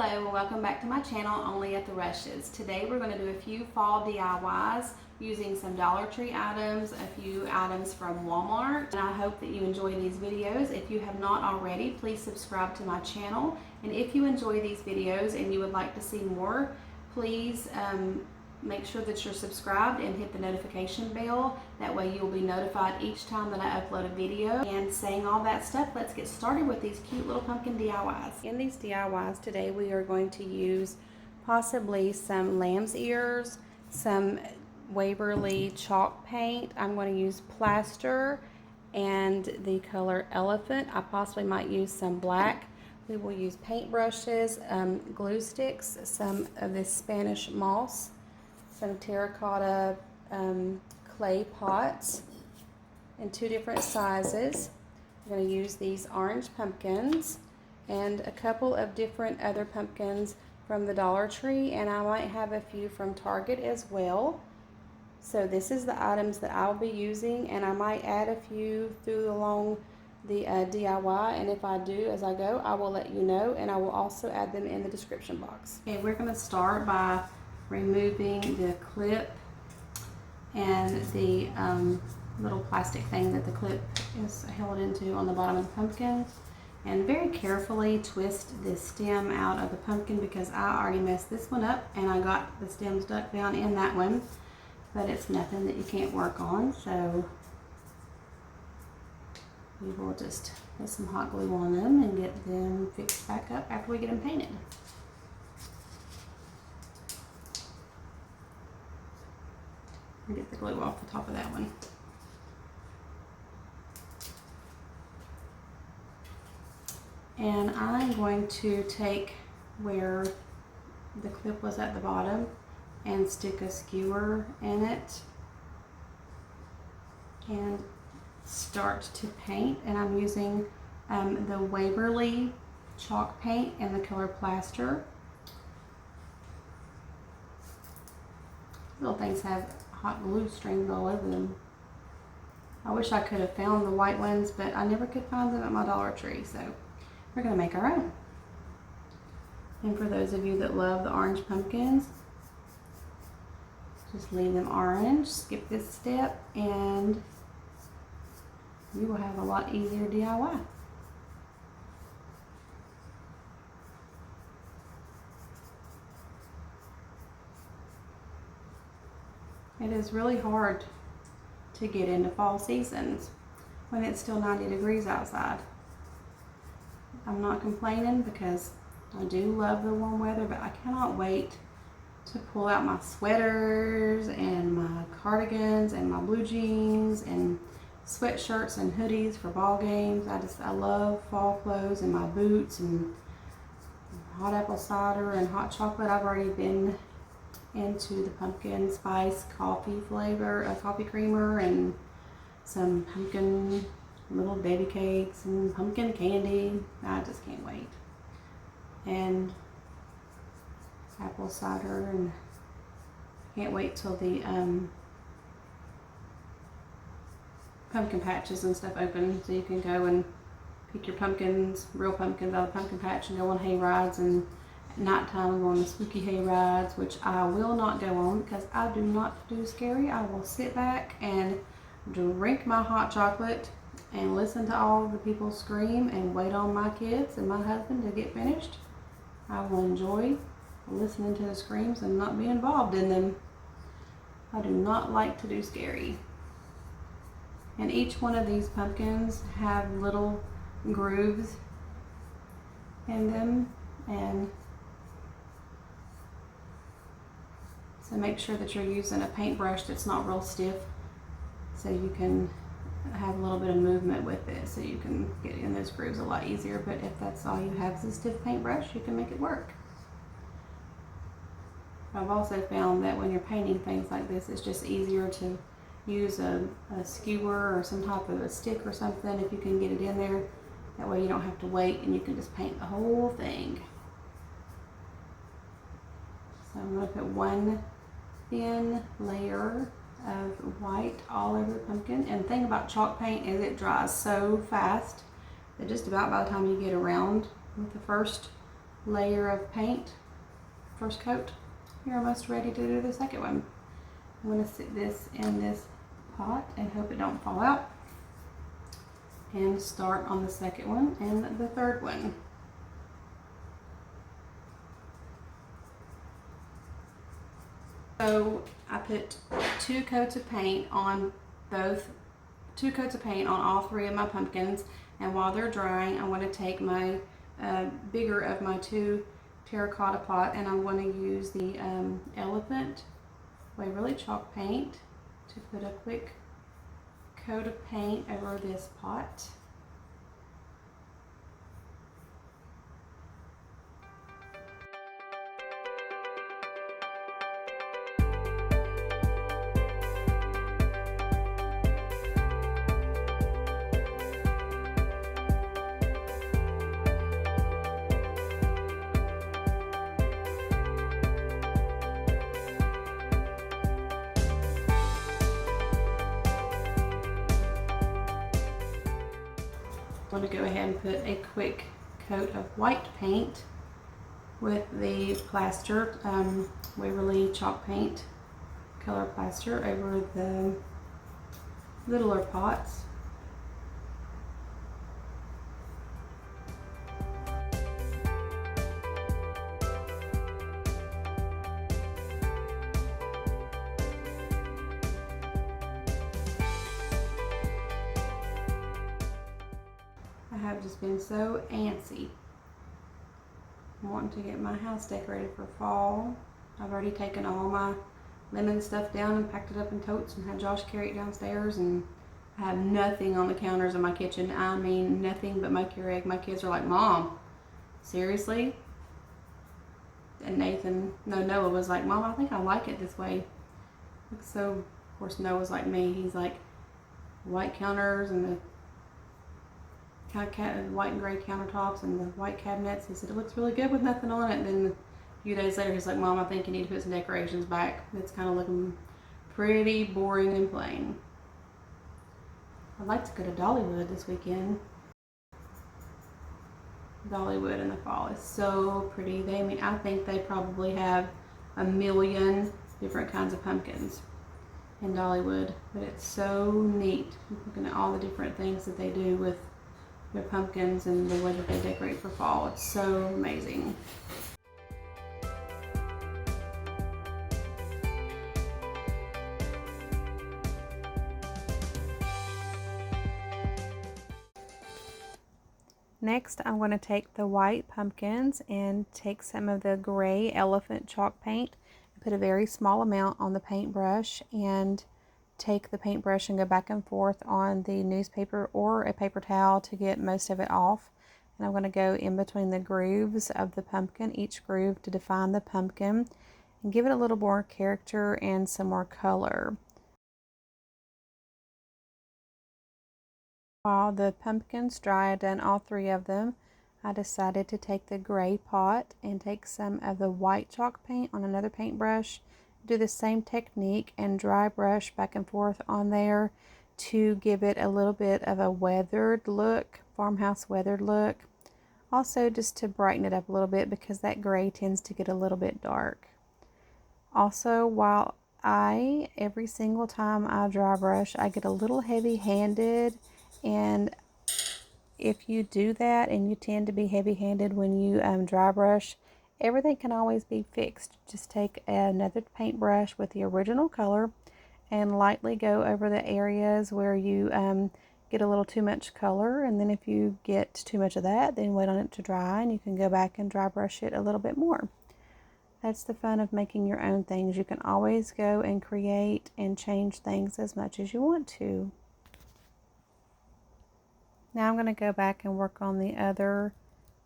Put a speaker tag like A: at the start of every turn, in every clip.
A: Hello and welcome back to my channel, Only at the Rushes. Today we're going to do a few fall DIYs using some Dollar Tree items, a few items from Walmart. And I hope that you enjoy these videos. If you have not already, please subscribe to my channel. And if you enjoy these videos and you would like to see more, please make sure that you're subscribed and hit the notification bell. That way you'll be notified each time that I upload a video. And saying all that stuff, let's get started with these cute little pumpkin DIYs. In these DIYs today, we are going to use possibly some lamb's ears, some Waverly chalk paint. I'm going to use plaster and the color elephant. I possibly might use some black. We will use paint brushes, glue sticks, some of this Spanish moss, some terracotta clay pots in 2 different sizes. I'm going to use these orange pumpkins and a couple of different other pumpkins from the Dollar Tree, and I might have a few from Target as well. So this is the items that I'll be using, and I might add a few along the DIY, and if I do as I go, I will let you know, and I will also add them in the description box. Okay, we're going to start by removing the clip and the little plastic thing that the clip is held into on the bottom of the pumpkin, and very carefully twist the stem out of the pumpkin because I already messed this one up and I got the stem stuck down in that one, but it's nothing that you can't work on, so we will just put some hot glue on them and get them fixed back up after we get them painted. Get the glue off the top of that one. And I'm going to take where the clip was at the bottom and stick a skewer in it and start to paint. And I'm using the Waverly chalk paint in the color plaster. Little things have hot glue strings all over them. I wish I could have found the white ones, but I never could find them at my Dollar Tree, so we're going to make our own. And for those of you that love the orange pumpkins, just leave them orange, skip this step, and you will have a lot easier DIY. It is really hard to get into fall seasons when it's still 90 degrees outside. I'm not complaining because I do love the warm weather, but I cannot wait to pull out my sweaters and my cardigans and my blue jeans and sweatshirts and hoodies for ball games. I love fall clothes, and my boots and hot apple cider and hot chocolate. I've already been into the pumpkin spice coffee flavor, a coffee creamer, and some pumpkin little baby cakes and pumpkin candy. I just can't wait. And apple cider, and can't wait till the pumpkin patches and stuff open, so you can go and pick your pumpkins, real pumpkins, out of the pumpkin patch and go on hay rides. And at nighttime I'm on the spooky hay rides, which I will not go on because I do not do scary. I will sit back and drink my hot chocolate and listen to all the people scream and wait on my kids and my husband to get finished. I will enjoy listening to the screams and not be involved in them. I do not like to do scary. And each one of these pumpkins have little grooves in them, and so make sure that you're using a paintbrush that's not real stiff, so you can have a little bit of movement with it, so you can get in those grooves a lot easier. But if that's all you have is a stiff paintbrush, you can make it work. I've also found that when you're painting things like this, it's just easier to use a skewer or some type of a stick or something if you can get it in there. That way you don't have to wait and you can just paint the whole thing. So I'm going to put one thin layer of white all over the pumpkin. And the thing about chalk paint is it dries so fast that just about by the time you get around with the first layer of paint, first coat. You're almost ready to do the second one. I'm going to sit this in this pot and hope it don't fall out, and start on the second one and the third one. So I put 2 coats of paint on all 3 of my pumpkins, and while they're drying, I want to take my bigger of my 2 terracotta pot, and I'm going to use the Elephant Waverly chalk paint to put a quick coat of paint over this pot. I'm going to go ahead and put a quick coat of white paint with the plaster, Waverly chalk paint color plaster over the littler pots. I have just been so antsy wanting to get my house decorated for fall. I've already taken all my lemon stuff down and packed it up in totes and had Josh carry it downstairs, and I have nothing on the counters in my kitchen. I mean, nothing but my Keurig. My kids are like, "Mom, seriously?" And Noah was like, "Mom, I think I like it this way." So, of course, Noah's like me. He's like, white counters and the white and gray countertops and the white cabinets. He said it looks really good with nothing on it. And then a few days later, he's like, "Mom, I think you need to put some decorations back. It's kind of looking pretty boring and plain." I'd like to go to Dollywood this weekend. Dollywood in the fall is so pretty. I think they probably have 1,000,000 different kinds of pumpkins in Dollywood, but it's so neat looking at all the different things that they do with their pumpkins and the way that they decorate for fall. It's so amazing. Next, I'm going to take the white pumpkins and take some of the gray Elephant chalk paint and put a very small amount on the paintbrush, and take the paintbrush and go back and forth on the newspaper or a paper towel to get most of it off. And I'm going to go in between the grooves of the pumpkin, each groove, to define the pumpkin and give it a little more character and some more color. While the pumpkins dry, I've done all 3 of them, I decided to take the gray pot and take some of the white chalk paint on another paintbrush, do the same technique and dry brush back and forth on there to give it a little bit of a weathered look, farmhouse weathered look. Also just to brighten it up a little bit because that gray tends to get a little bit dark. Also, while every single time I dry brush, I get a little heavy handed, and if you do that and you tend to be heavy handed when you dry brush, everything can always be fixed. Just take another paintbrush with the original color and lightly go over the areas where you get a little too much color, and then if you get too much of that, then wait on it to dry and you can go back and dry brush it a little bit more. That's the fun of making your own things. You can always go and create and change things as much as you want to. Now I'm going to go back and work on the other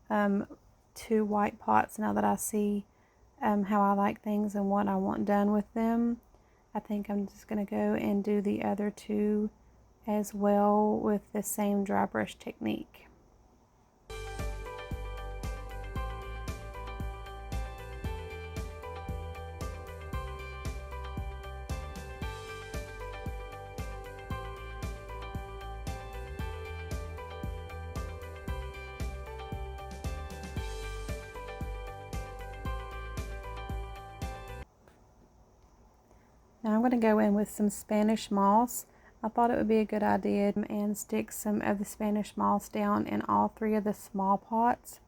A: 2 white pots now that I see how I like things and what I want done with them. I think I'm just going to go and do the other 2 as well with the same dry brush technique. Now I'm going to go in with some Spanish moss. I thought it would be a good idea and stick some of the Spanish moss down in all three of the small pots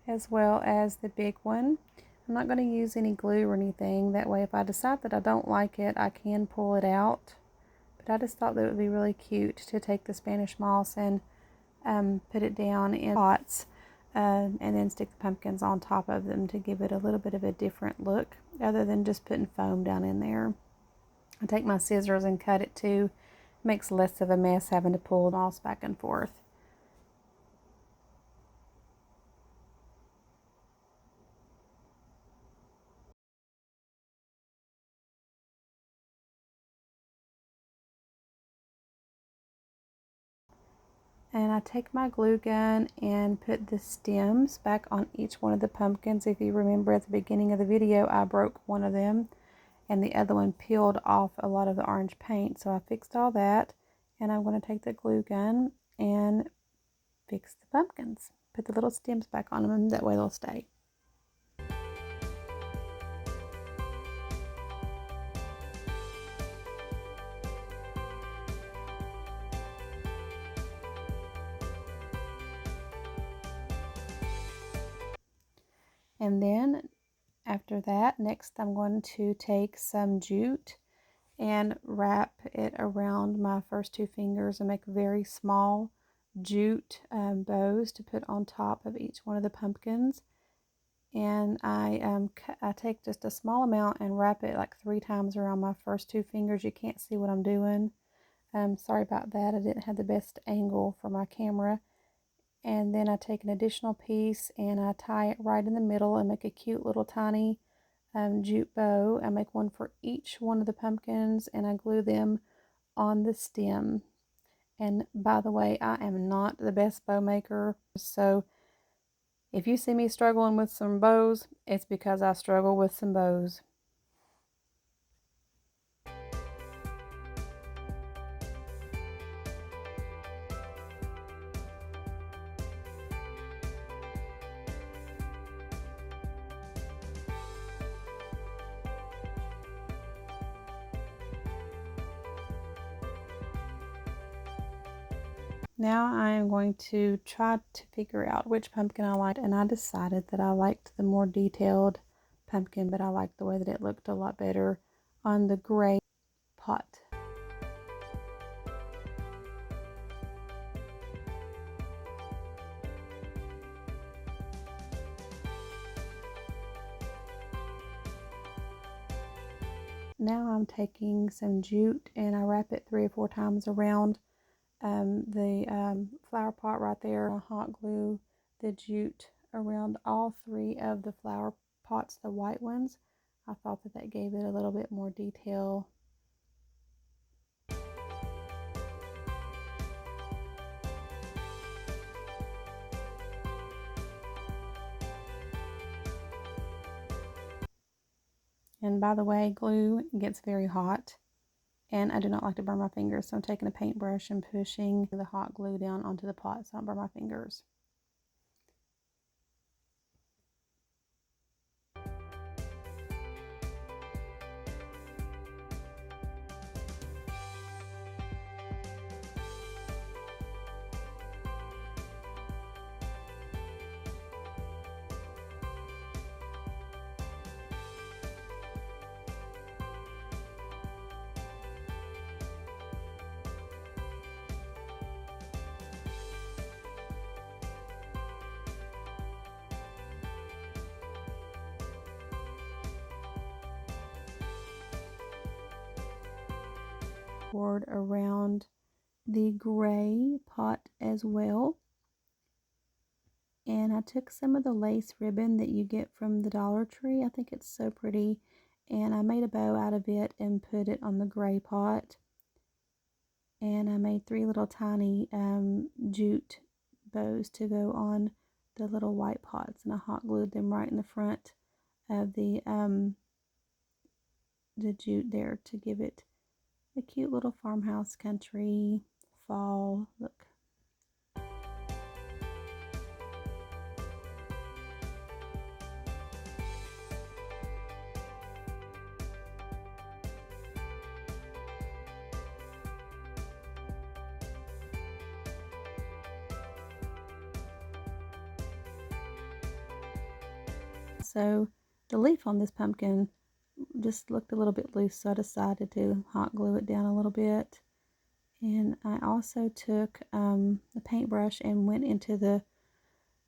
A: as well as the big one. I'm not going to use any glue or anything. That way if I decide that I don't like it, I can pull it out. But I just thought that it would be really cute to take the Spanish moss and put it down in pots and then stick the pumpkins on top of them to give it a little bit of a different look other than just putting foam down in there. I take my scissors and cut it too. Makes less of a mess having to pull the moss back and forth. And I take my glue gun and put the stems back on each one of the pumpkins. If you remember at the beginning of the video, I broke one of them and the other one peeled off a lot of the orange paint. So I fixed all that, and I'm going to take the glue gun and fix the pumpkins. Put the little stems back on them, and that way they'll stay. And then after that, next I'm going to take some jute and wrap it around my first two fingers and make very small jute bows to put on top of each one of the pumpkins. And I take just a small amount and wrap it like 3 times around my first two fingers. You can't see what I'm doing. Sorry about that. I didn't have the best angle for my camera. And then I take an additional piece and I tie it right in the middle and make a cute little tiny jute bow. I make one for each one of the pumpkins and I glue them on the stem. And by the way, I am not the best bow maker, so if you see me struggling with some bows, it's because I struggle with some bows. Now I am going to try to figure out which pumpkin I liked, and I decided that I liked the more detailed pumpkin, but I liked the way that it looked a lot better on the gray pot. Now I'm taking some jute and I wrap it 3 or 4 times around the flower pot right there. I hot glue the jute around all 3 of the flower pots, the white ones. I thought that that gave it a little bit more detail. And by the way, glue gets very hot and I do not like to burn my fingers, so I'm taking a paintbrush and pushing the hot glue down onto the pot so I don't burn my fingers. Around the gray pot as well, and I took some of the lace ribbon that you get from the Dollar Tree. I think it's so pretty, and I made a bow out of it and put it on the gray pot, and I made 3 little tiny jute bows to go on the little white pots, and I hot glued them right in the front of the jute there to give it a cute little farmhouse country fall look. also, the leaf on this pumpkin just looked a little bit loose, so I decided to hot glue it down a little bit. And I also took the paintbrush and went into the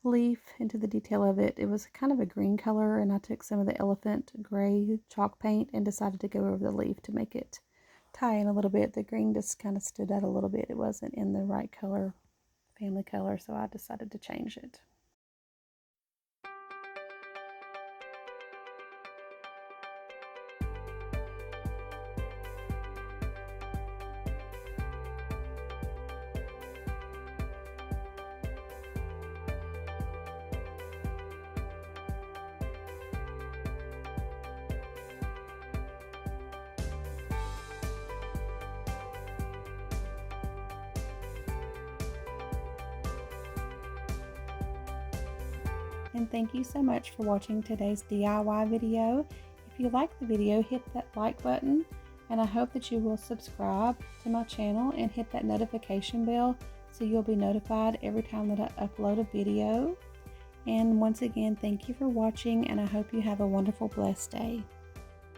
A: leaf, into the detail of it. It was kind of a green color, and I took some of the elephant gray chalk paint and decided to go over the leaf to make it tie in a little bit. The green just kind of stood out a little bit. It wasn't in the right color, family color, so I decided to change it. And thank you so much for watching today's DIY video. If you like the video, hit that like button, and I hope that you will subscribe to my channel and hit that notification bell so you'll be notified every time that I upload a video. And once again, thank you for watching, and I hope you have a wonderful, blessed day.